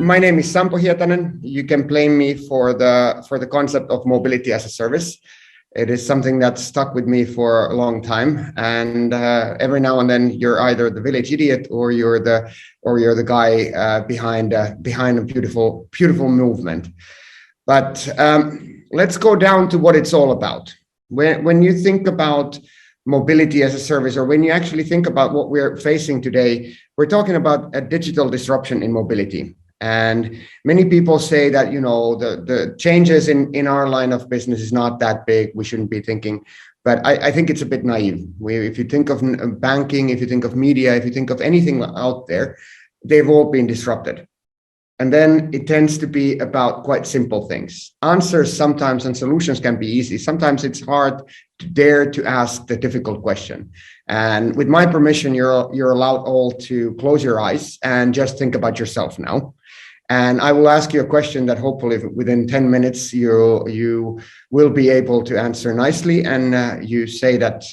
My name is Sampo Hietanen. You can blame me for the concept of mobility as a service. It is something that's stuck with me for a long time, and every now and then you're either the village idiot or you're the guy behind a beautiful movement. But let's go down to what it's all about. When you think about mobility as a service, or when you actually think about what we're facing today, we're talking about a digital disruption in mobility. And many people say that, the changes in our line of business is not that big. We shouldn't be thinking, but I think it's a bit naive. If you think of banking, if you think of media, if you think of anything out there, they've all been disrupted. And then it tends to be about quite simple things. Answers sometimes and solutions can be easy. Sometimes it's hard to dare to ask the difficult question. And with my permission, you're allowed all to close your eyes and just think about yourself now. And I will ask you a question that hopefully within 10 minutes you will be able to answer nicely. And you say that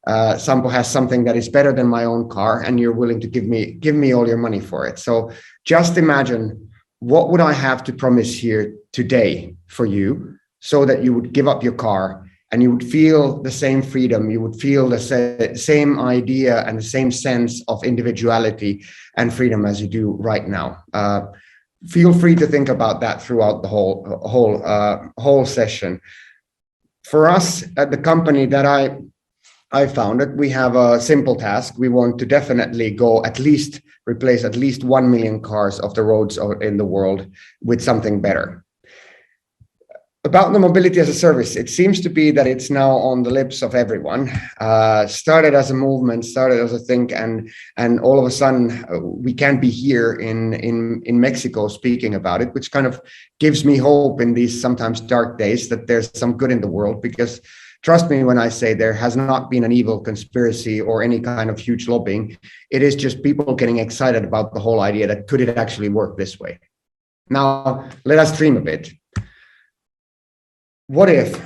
Sampo has something that is better than my own car, and you're willing to give me all your money for it. So just imagine, what would I have to promise here today for you so that you would give up your car and you would feel the same freedom, you would feel the same idea and the same sense of individuality and freedom as you do right now. Feel free to think about that throughout the whole session. For us at the company that I founded, we have a simple task. We want to definitely replace at least 1 million cars off the roads in the world with something better. About the mobility as a service, it seems to be that it's now on the lips of everyone. Started as a movement, started as a thing, and all of a sudden we can be here in Mexico speaking about it, which kind of gives me hope in these sometimes dark days that there's some good in the world. Because trust me when I say there has not been an evil conspiracy or any kind of huge lobbying. It is just people getting excited about the whole idea that could it actually work this way. Now, let us dream a bit. What if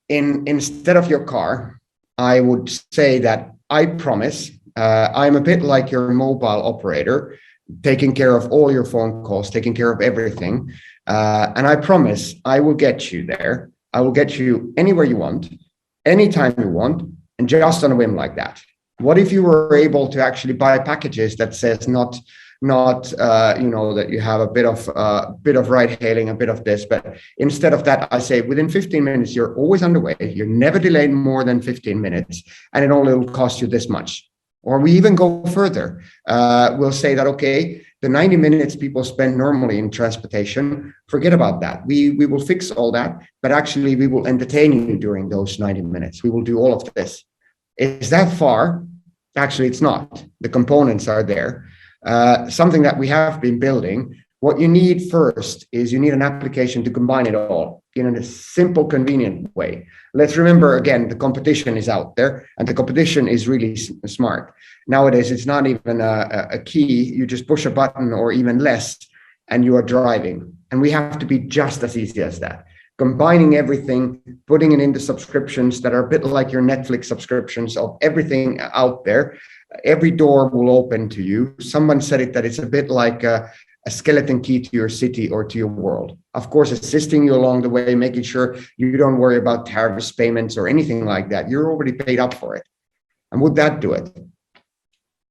instead of your car, I would say that I promise I'm a bit like your mobile operator, taking care of all your phone calls, taking care of everything. And I promise I will get you there. I will get you anywhere you want, anytime you want, and just on a whim like that. What if you were able to actually buy packages that says not that you have a bit of ride hailing, a bit of this, but instead of that, I say within 15 minutes, you're always underway. You're never delayed more than 15 minutes, and it only will cost you this much. Or we even go further. We'll say that, okay, the 90 minutes people spend normally in transportation, forget about that. We will fix all that, but actually we will entertain you during those 90 minutes. We will do all of this. Is that far? Actually, it's not. The components are there. Something that we have been building. What you need first is you need an application to combine it all in a simple, convenient way. Let's remember, again, the competition is out there, and the competition is really smart. Nowadays, it's not even a key. You just push a button or even less, and you are driving. And we have to be just as easy as that. Combining everything, putting it into subscriptions that are a bit like your Netflix subscriptions of everything out there. Every door will open to you. Someone said it that it's a bit like a skeleton key to your city or to your world. Of course, assisting you along the way, making sure you don't worry about tariffs, payments, or anything like that. You're already paid up for it. And would that do it?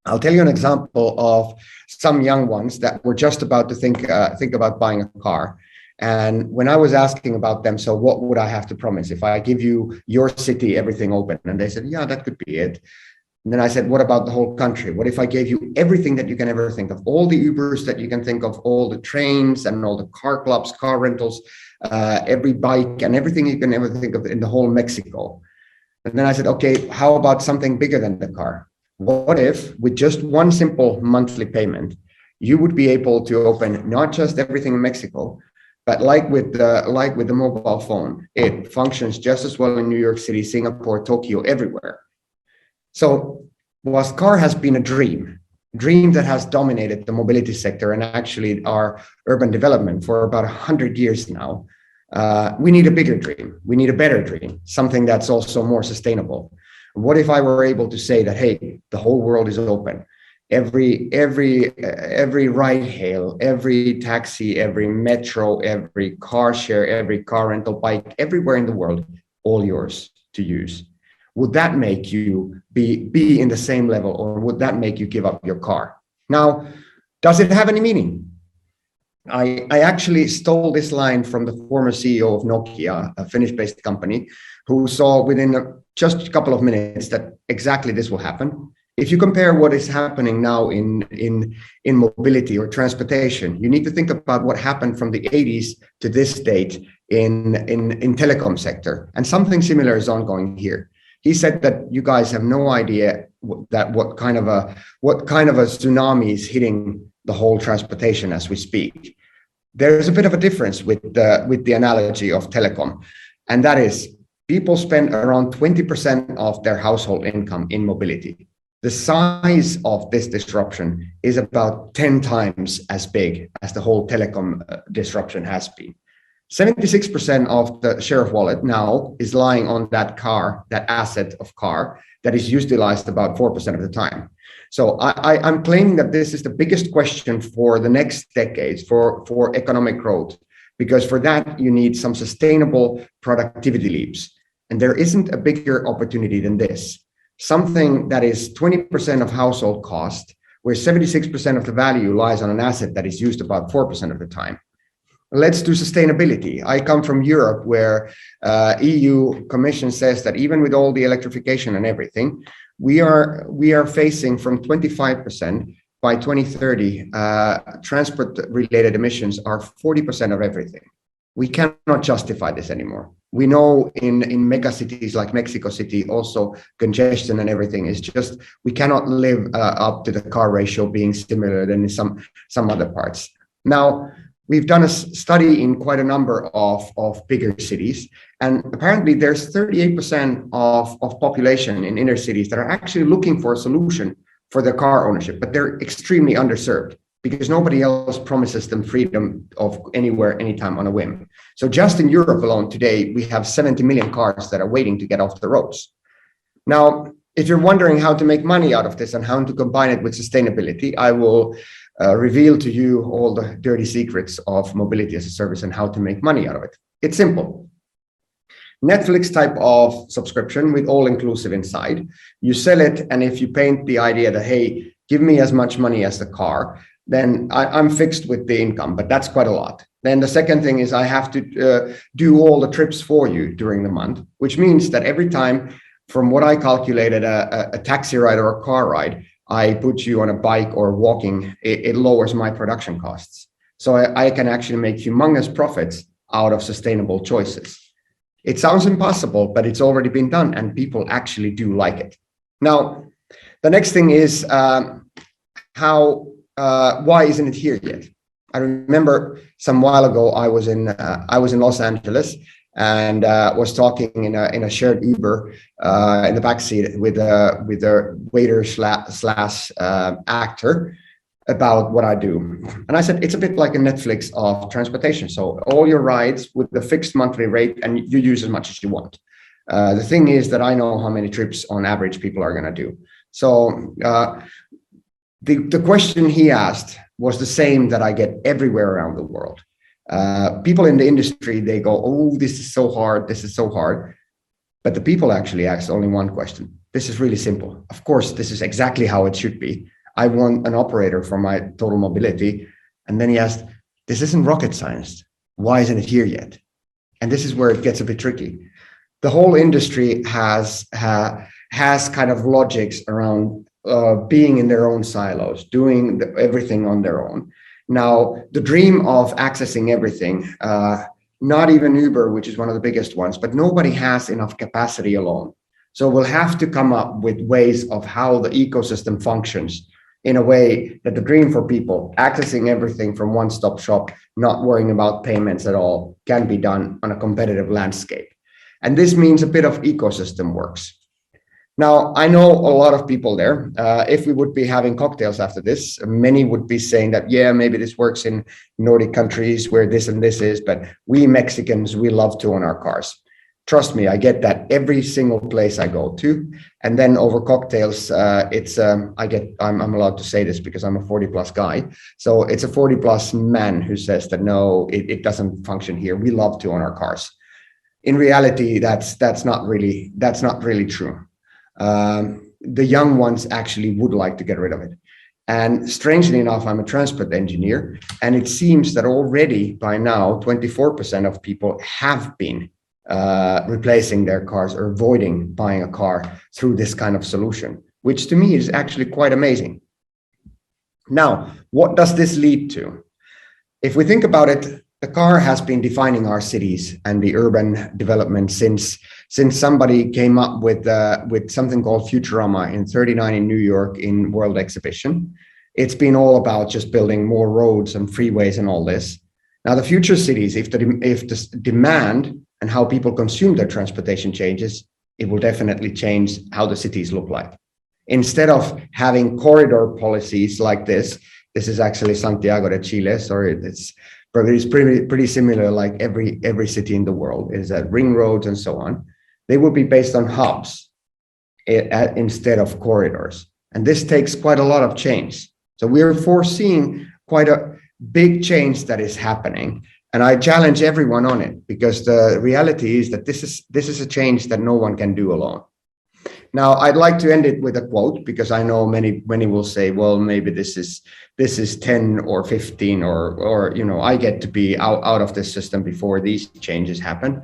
I'll tell you an example of some young ones that were just about to think about buying a car. And when I was asking about them, so what would I have to promise? If I give you your city, everything open? And they said, yeah, that could be it. And then I said, what about the whole country? What if I gave you everything that you can ever think of, all the Ubers that you can think of, all the trains and all the car clubs, car rentals, every bike and everything you can ever think of in the whole Mexico? And then I said, okay, how about something bigger than the car? What if with just one simple monthly payment, you would be able to open not just everything in Mexico, but like with the mobile phone, it functions just as well in New York City, Singapore, Tokyo, everywhere. So whilst car has been a dream that has dominated the mobility sector and actually our urban development for about 100 years now, we need a bigger dream. We need a better dream, something that's also more sustainable. What if I were able to say that, hey, the whole world is open. every ride hail, every taxi, every metro, every car share, every car rental, bike, everywhere in the world, all yours to use. Would that make you be in the same level, or would that make you give up your car? Now, does it have any meaning? I actually stole this line from the former CEO of Nokia, a Finnish-based company, who saw within just a couple of minutes that exactly this will happen. If you compare what is happening now in mobility or transportation, you need to think about what happened from the 80s to this date in telecom sector, and something similar is ongoing here. He said that you guys have no idea that what kind of a tsunami is hitting the whole transportation as we speak. There's a bit of a difference with the analogy of telecom, and that is people spend around 20% of their household income in mobility. The size of this disruption is about 10 times as big as the whole telecom disruption has been. 76% of the share of wallet now is lying on that car, that asset of car that is utilized about 4% of the time. So I'm claiming that this is the biggest question for the next decades for economic growth, because for that you need some sustainable productivity leaps. And there isn't a bigger opportunity than this. Something that is 20% of household cost, where 76% of the value lies on an asset that is used about 4% of the time. Let's do sustainability. I come from Europe, where EU Commission says that even with all the electrification and everything, we are facing from 25% by 2030. Transport-related emissions are 40% of everything. We cannot justify this anymore. We know in mega cities like Mexico City, also congestion and everything is just, we cannot live up to the car ratio being similar than in some other parts. Now, we've done a study in quite a number of bigger cities, and apparently there's 38% of population in inner cities that are actually looking for a solution for their car ownership, but they're extremely underserved because nobody else promises them freedom of anywhere, anytime on a whim. So just in Europe alone today, we have 70 million cars that are waiting to get off the roads. Now, if you're wondering how to make money out of this and how to combine it with sustainability, I will reveal to you all the dirty secrets of mobility as a service and how to make money out of it. It's simple. Netflix type of subscription with all inclusive inside. You sell it, and if you paint the idea that, hey, give me as much money as the car, then I'm fixed with the income, but that's quite a lot. Then the second thing is I have to do all the trips for you during the month, which means that every time, from what I calculated, a taxi ride or a car ride, I put you on a bike or walking, it lowers my production costs. So I can actually make humongous profits out of sustainable choices. It sounds impossible, but it's already been done and people actually do like it. Now, the next thing is why isn't it here yet? I remember some while ago, I was in Los Angeles and was talking in a shared Uber in the backseat with a waiter slash actor about what I do. And I said, it's a bit like a Netflix of transportation. So all your rides with the fixed monthly rate and you use as much as you want. The thing is that I know how many trips on average people are going to do. So the question he asked was the same that I get everywhere around the world. People in the industry, they go, oh, this is so hard. This is so hard. But the people actually asked only one question. This is really simple. Of course, this is exactly how it should be. I want an operator for my total mobility. And then he asked, this isn't rocket science. Why isn't it here yet? And this is where it gets a bit tricky. The whole industry has kind of logics around being in their own silos, doing everything on their own. Now, the dream of accessing everything, not even Uber, which is one of the biggest ones, but nobody has enough capacity alone. So we'll have to come up with ways of how the ecosystem functions in a way that the dream for people, accessing everything from one-stop shop, not worrying about payments at all, can be done on a competitive landscape. And this means a bit of ecosystem works. Now, I know a lot of people there. If we would be having cocktails after this, many would be saying that, yeah, maybe this works in Nordic countries where this and this is, but we Mexicans, we love to own our cars. Trust me, I get that every single place I go to. And then over cocktails, I'm allowed to say this because I'm a 40 plus guy. So it's a 40 plus man who says that, no, it doesn't function here. We love to own our cars. In reality, that's not really true. The young ones actually would like to get rid of it. And strangely enough, I'm a transport engineer, and it seems that already by now, 24% of people have been replacing their cars or avoiding buying a car through this kind of solution, which to me is actually quite amazing. Now, what does this lead to? If we think about it, the car has been defining our cities and the urban development since somebody came up with something called Futurama in 1939 in New York in World Exhibition. It's been all about just building more roads and freeways and all this. Now, the future cities, if the demand and how people consume their transportation changes, it will definitely change how the cities look like. Instead of having corridor policies like this is actually Santiago de Chile. Sorry, it's pretty similar, like every city in the world is ring roads and so on. They will be based on hubs instead of corridors. And this takes quite a lot of change. So we're foreseeing quite a big change that is happening. And I challenge everyone on it, because the reality is that this is a change that no one can do alone. Now, I'd like to end it with a quote, because I know many will say, well, maybe this is 10 or 15 or I get to be out of this system before these changes happen.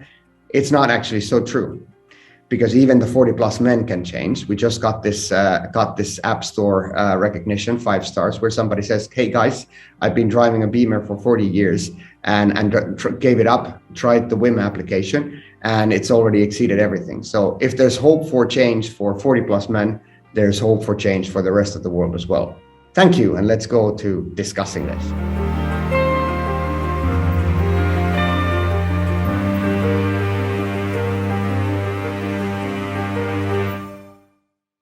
It's not actually so true, because even the 40 plus men can change. We just got this App Store recognition, 5 stars, where somebody says, hey guys, I've been driving a Beamer for 40 years and gave it up, tried the Whim application, and it's already exceeded everything. So if there's hope for change for 40 plus men, there's hope for change for the rest of the world as well. Thank you, and let's go to discussing this.